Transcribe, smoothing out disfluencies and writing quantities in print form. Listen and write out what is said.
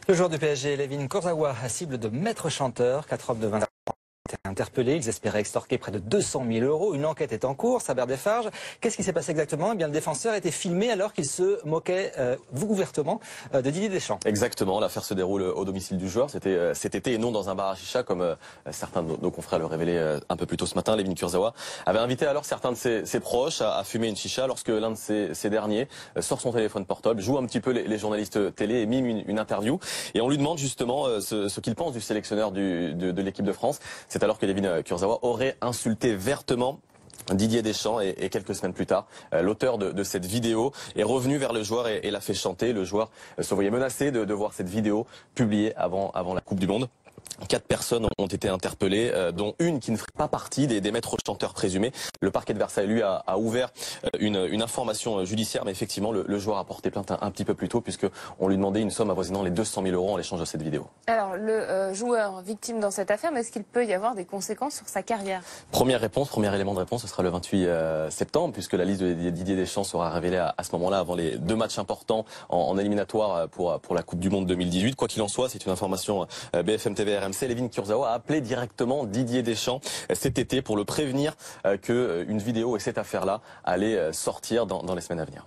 Le joueur du PSG, Layvin Kurzawa, cible de maître chanteur. 4 hommes de 20 ans ont été interpellés. Ils espéraient extorquer près de 200 000 €. Une enquête est en cours, Saber Defarge. Qu'est-ce qui s'est passé exactement? Eh bien, le défenseur a été filmé alors qu'il se moquait ouvertement de Didier Deschamps. Exactement, l'affaire se déroule au domicile du joueur. C'était cet été et non dans un bar à chicha comme certains de nos confrères le révélaient un peu plus tôt ce matin. Layvin Kurzawa avait invité alors certains de ses proches à fumer une chicha lorsque l'un de ces derniers sort son téléphone portable, joue un petit peu les journalistes télé et mime une interview. Et on lui demande justement ce qu'il pense du sélectionneur de l'équipe de France. C'est alors que Layvin Kurzawa aurait insulté vertement Didier Deschamps et quelques semaines plus tard, l'auteur de cette vidéo est revenu vers le joueur et l'a fait chanter. Le joueur se voyait menacé de voir cette vidéo publiée avant la Coupe du Monde. 4 personnes ont été interpellées, dont une qui ne ferait pas partie des maîtres chanteurs présumés. Le parquet de Versailles, lui, a ouvert une information judiciaire, mais effectivement, le joueur a porté plainte un petit peu plus tôt, puisqu'on lui demandait une somme avoisinant les 200 000 € en échange de cette vidéo. Alors, le joueur victime dans cette affaire, mais est-ce qu'il peut y avoir des conséquences sur sa carrière? Premier élément de réponse, ce sera le 28 septembre, puisque la liste de Didier Deschamps sera révélée à ce moment-là, avant les 2 matchs importants en éliminatoire pour la Coupe du Monde 2018. Quoi qu'il en soit, c'est une information BFM TV RMC. Layvin Kurzawa a appelé directement Didier Deschamps cet été pour le prévenir qu'une vidéo et cette affaire-là allaient sortir dans les semaines à venir.